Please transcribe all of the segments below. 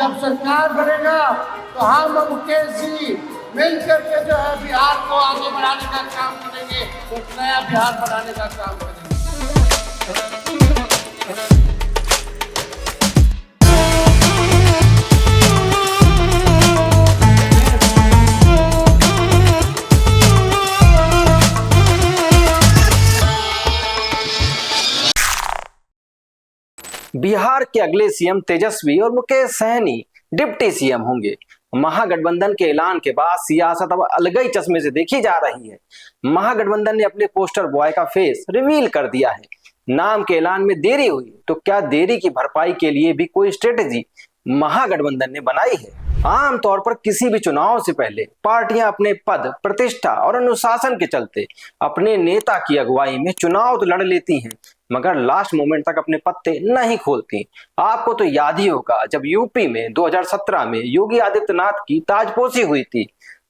जब सरकार बनेगा तो हम और मुकेश जी मिल करके जो है बिहार को आगे बढ़ाने का काम करेंगे, एक नया बिहार बनाने का काम करेंगे। बिहार के अगले सीएम तेजस्वी और मुकेश सहनी डिप्टी सीएम होंगे। महागठबंधन के ऐलान के बाद सियासत अब अलग ही चश्मे से देखी जा रही है। महागठबंधन ने अपने पोस्टर बॉय का फेस रिवील कर दिया है। नाम के ऐलान में देरी हुई तो क्या देरी की भरपाई के लिए भी कोई स्ट्रेटेजी महागठबंधन ने बनाई है? आमतौर पर किसी भी चुनाव से पहले पार्टियां अपने पद, प्रतिष्ठा और अनुशासन के चलते अपने नेता की अगुवाई में चुनाव तो लड़ लेती हैं, मगर लास्ट मोमेंट तक अपने पत्ते नहीं खोलती। आपको तो याद ही होगा जब यूपी में 2017 में योगी आदित्यनाथ की ताजपोशी हुई थी,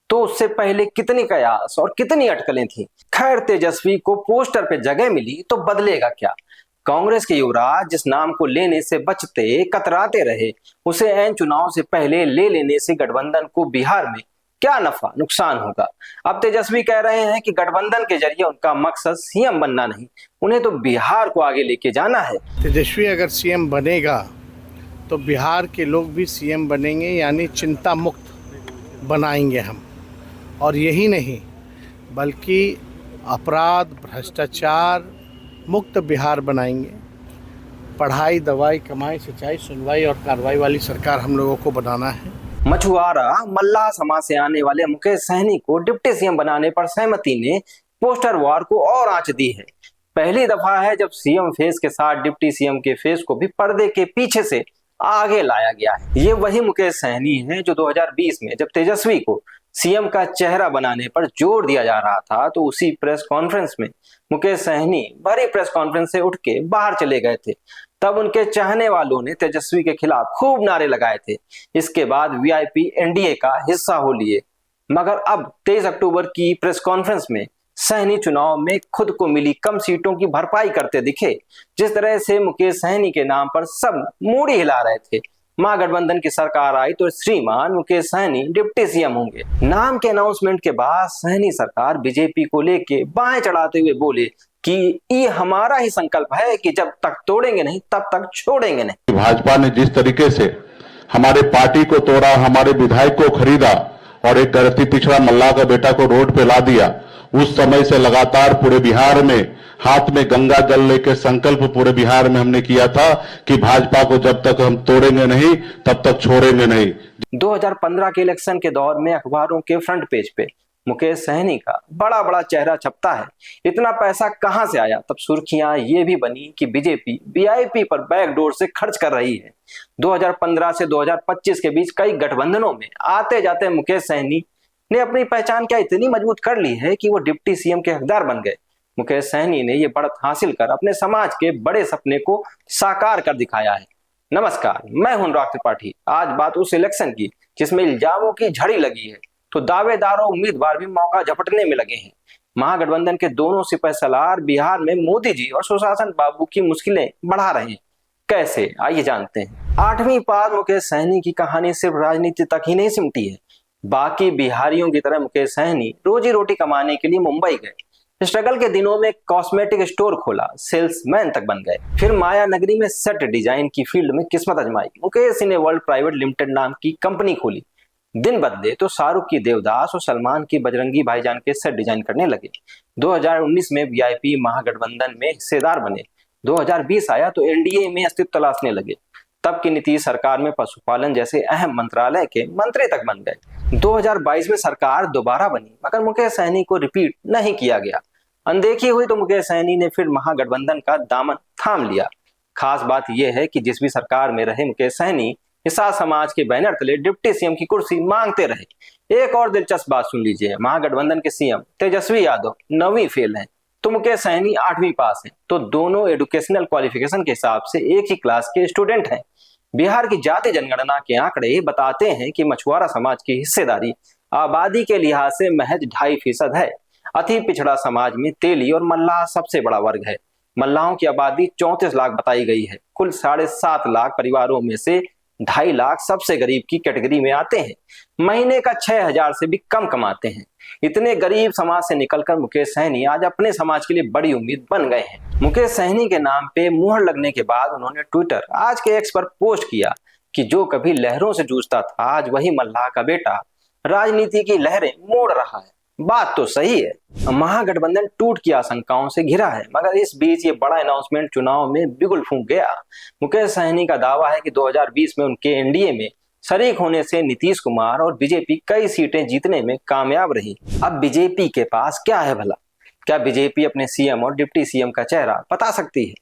तो उससे पहले कितनी कयास और कितनी अटकलें थी। खैर, तेजस्वी को पोस्टर पे जगह मिली तो बदलेगा क्या? कांग्रेस के युवराज जिस नाम को लेने से बचते कतराते रहे, उसे ऐन चुनाव से पहले ले लेने से गठबंधन को बिहार में क्या नफा नुकसान होगा? अब तेजस्वी कह रहे हैं कि गठबंधन के जरिए उनका मकसद सीएम बनना नहीं, उन्हें तो बिहार को आगे लेके जाना है। तेजस्वी अगर सीएम बनेगा तो बिहार के लोग भी सीएम बनेंगे, यानी चिंता मुक्त बनाएंगे हम। और यही नहीं बल्कि अपराध, भ्रष्टाचार मुक्त बिहार बनाएंगे। पढ़ाई, दवाई, कमाई, सिंचाई, सुनवाई और कार्रवाई वाली सरकार हम लोगों को बनाना है। मछुआरा मल्लाह समाज से आने वाले मुकेश सहनी को डिप्टी सीएम बनाने पर सहमति ने पोस्टर वार को और आंच दी है। पहली दफा है जब सीएम फेस के साथ डिप्टी सीएम के फेस को भी पर्दे के पीछे से आगे लाया गया है। ये वही मुकेश सहनी है जो 2020 में जब तेजस्वी को सीएम का चेहरा बनाने पर जोर दिया जा रहा था, तो उसी प्रेस कॉन्फ्रेंस में मुकेश सहनी भरी प्रेस कॉन्फ्रेंस से उठ के बाहर चले गए थे। तब उनके चाहने वालों ने तेजस्वी के खिलाफ खूब नारे लगाए थे। इसके बाद वीआईपी एनडीए का हिस्सा हो लिए। मगर अब 23 अक्टूबर की प्रेस कॉन्फ्रेंस में सहनी चुनाव में खुद को मिली कम सीटों की भरपाई करते दिखे। जिस तरह से मुकेश सहनी के नाम पर सब मूड़ी हिला रहे थे। महागठबंधन की सरकार आई तो श्रीमान मुकेश सहनी डिप्टी सीएम होंगे। नाम के अनाउंसमेंट के बाद सहनी सरकार बीजेपी को लेके बाहें चढ़ाते हुए बोले कि ये हमारा ही संकल्प है कि जब तक तोड़ेंगे नहीं तब तक छोड़ेंगे नहीं। भाजपा ने जिस तरीके से हमारे पार्टी को तोड़ा, हमारे विधायक को खरीदा और एक गलती पिछड़ा मल्लाह का बेटा को रोड पे ला दिया, उस समय से लगातार पूरे बिहार में हाथ में गंगा जल लेकर संकल्प पूरे बिहार में हमने किया था कि भाजपा को जब तक हम तोड़ेंगे नहीं तब तक छोड़ेंगे नहीं। 2015 के इलेक्शन के दौर में अखबारों के फ्रंट पेज पे मुकेश सहनी का बड़ा बड़ा चेहरा छपता है। इतना पैसा कहां से आया? तब सुर्खियां ये भी बनी कि बीजेपी वीआईपी पर बैकडोर से खर्च कर रही है। 2015 से 2025 के बीच कई गठबंधनों में आते जाते मुकेश सहनी ने अपनी पहचान क्या इतनी मजबूत कर ली है कि वो डिप्टी सीएम के हकदार बन गए। मुकेश सहनी ने ये बढ़त हासिल कर अपने समाज के बड़े सपने को साकार कर दिखाया है। नमस्कार, मैं हूं अनुराग त्रिपाठी। आज बात उस इलेक्शन की जिसमें इल्जामों की झड़ी लगी है, तो दावेदार और उम्मीदवार भी मौका झपटने में लगे हैं। महागठबंधन के दोनों सिपहसालार बिहार में मोदी जी और सुशासन बाबू की मुश्किलें बढ़ा रहे हैं। कैसे, आइए जानते हैं। 8वीं पार मुकेश सहनी की कहानी सिर्फ राजनीति तक ही नहीं सिमटी है। बाकी बिहारियों की तरह मुकेश सहनी रोजी रोटी कमाने के लिए मुंबई गए। स्ट्रगल के दिनों में कॉस्मेटिक स्टोर खोला, सेल्समैन तक बन गए। फिर माया नगरी में सेट डिजाइन की फील्ड में किस्मत आजमाई। मुकेश ने वर्ल्ड प्राइवेट लिमिटेड नाम की कंपनी खोली। दिन बदले तो शाहरुख की देवदास और सलमान की बजरंगी भाईजान के सेट डिजाइन करने लगे। 2019 में वीआईपी महागठबंधन में हिस्सेदार बने। 2020 आया तो एनडीए में अस्तित्व तलाशने लगे। तब की नीतीश सरकार में पशुपालन जैसे अहम मंत्रालय के मंत्री तक बन गए। 2022 में सरकार दोबारा बनी, मगर मुकेश सहनी को रिपीट नहीं किया गया। अनदेखी हुई तो मुकेश सहनी ने फिर महागठबंधन का दामन थाम लिया। खास बात यह है कि जिस भी सरकार में रहे मुकेश सहनी हिसार समाज के बैनर तले डिप्टी सीएम की कुर्सी मांगते रहे। एक और दिलचस्प बात सुन लीजिए, महागठबंधन के सीएम तेजस्वी यादव 9वीं फेल हैं तो मुकेश सहनी 8वीं पास हैं, तो दोनों एजुकेशनल क्वालिफिकेशन के हिसाब से एक ही क्लास के स्टूडेंट हैं। बिहार की जाति जनगणना के आंकड़े बताते हैं कि मछुआरा समाज की हिस्सेदारी आबादी के लिहाज से महज 2.5% है। अति पिछड़ा समाज में तेली और मल्लाह सबसे बड़ा वर्ग है। मल्लाहों की आबादी 34 लाख बताई गई है। कुल 7.5 लाख परिवारों में से 2.5 लाख सबसे गरीब की कैटेगरी में आते हैं। महीने का 6,000 से भी कम कमाते हैं। इतने गरीब समाज से निकलकर मुकेश सहनी आज अपने समाज के लिए बड़ी उम्मीद बन गए हैं। मुकेश सहनी के नाम पे मुहर लगने के बाद उन्होंने ट्विटर आज के एक्स पर पोस्ट किया कि जो कभी लहरों से जूझता था आज वही मल्लाह का बेटा राजनीति की लहरें मोड़ रहा है। बात तो सही है, महागठबंधन टूट की आशंकाओं से घिरा है, मगर इस बीच ये बड़ा अनाउंसमेंट चुनाव में बिगुल फूंक गया। मुकेश सहनी का दावा है कि 2020 में उनके एनडीए में शरीक होने से नीतीश कुमार और बीजेपी कई सीटें जीतने में कामयाब रही। अब बीजेपी के पास क्या है भला? क्या बीजेपी अपने सीएम और डिप्टी सीएम का चेहरा बता सकती है?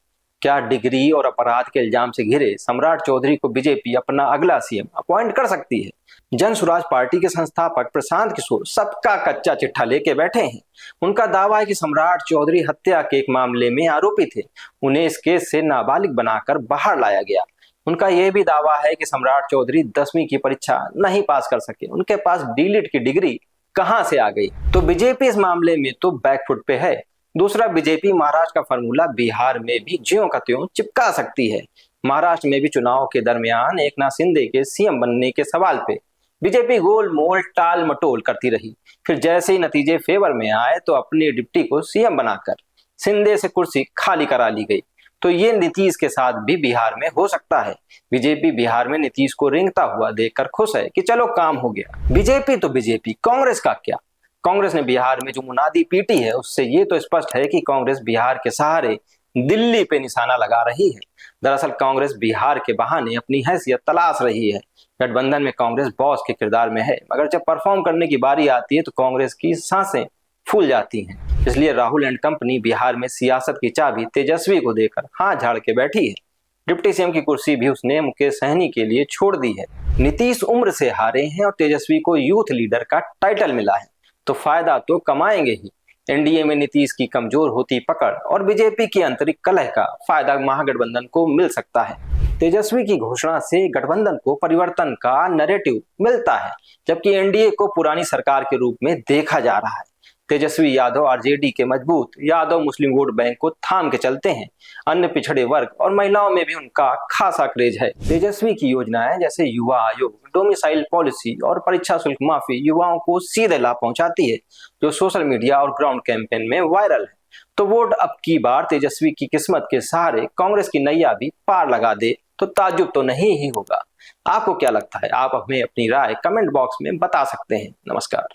क्या डिग्री और अपराध के इल्जाम से घिरे सम्राट चौधरी को बीजेपी अपना अगला सीएम अपॉइंट कर सकती है? जन सुराज पार्टी के संस्थापक प्रशांत किशोर सबका कच्चा चिट्ठा लेके बैठे हैं। उनका दावा है कि सम्राट चौधरी हत्या के एक मामले में आरोपी थे, उन्हें इस केस से नाबालिग बनाकर बाहर लाया गया। उनका यह भी दावा है कि सम्राट चौधरी 10वीं की परीक्षा नहीं पास कर सके, उनके पास डीलिट की डिग्री कहां से आ गई। तो बीजेपी इस मामले में तो बैकफुट पे है। दूसरा, बीजेपी महाराष्ट्र का फॉर्मूला बिहार में भी ज्यों का त्यों चिपका सकती है। महाराष्ट्र में भी चुनाव के दरमियान एकनाथ शिंदे के सीएम बनने के सवाल पे बीजेपी गोल मोल टाल मटोल करती रही। फिर जैसे ही नतीजे फेवर में आए तो अपने डिप्टी को सीएम बनाकर शिंदे से कुर्सी खाली करा ली गई। तो ये नीतीश के साथ भी बिहार में हो सकता है। बीजेपी बिहार में नीतीश को रेंगता हुआ देखकर खुश है कि चलो काम हो गया। बीजेपी तो बीजेपी, कांग्रेस का क्या? कांग्रेस ने बिहार में जो मुनादी पीटी है उससे ये तो स्पष्ट है कि कांग्रेस बिहार के सहारे दिल्ली पे निशाना लगा रही है। दरअसल कांग्रेस बिहार के बहाने अपनी हैसियत तलाश रही है। गठबंधन में कांग्रेस बॉस के किरदार में है, मगर जब परफॉर्म करने की बारी आती है तो कांग्रेस की सांसें फूल जाती हैं। इसलिए राहुल एंड कंपनी बिहार में सियासत की चाबी तेजस्वी को देकर हाथ झाड़ के बैठी है। डिप्टी सीएम की कुर्सी भी उसने मुकेश सहनी के लिए छोड़ दी है। नीतीश उम्र से हारे हैं और तेजस्वी को यूथ लीडर का टाइटल मिला है, तो फायदा तो कमाएंगे ही। एनडीए में नीतीश की कमजोर होती पकड़ और बीजेपी की आंतरिक कलह का फायदा महागठबंधन को मिल सकता है। तेजस्वी की घोषणा से गठबंधन को परिवर्तन का नैरेटिव मिलता है, जबकि एनडीए को पुरानी सरकार के रूप में देखा जा रहा है। तेजस्वी यादव आरजेडी के मजबूत यादव मुस्लिम वोट बैंक को थाम के चलते हैं। अन्य पिछड़े वर्ग और महिलाओं में भी उनका खासा क्रेज है। तेजस्वी की योजनाएं जैसे युवा आयोग, डोमिसाइल पॉलिसी और परीक्षा शुल्क माफी युवाओं को सीधे लाभ पहुंचाती है, जो सोशल मीडिया और ग्राउंड कैंपेन में वायरल है। तो वोट अब की बार तेजस्वी की किस्मत के सहारे कांग्रेस की नैया भी पार लगा दे तो ताज्जुब तो नहीं ही होगा। आपको क्या लगता है? आप हमें अपनी राय कमेंट बॉक्स में बता सकते हैं। नमस्कार।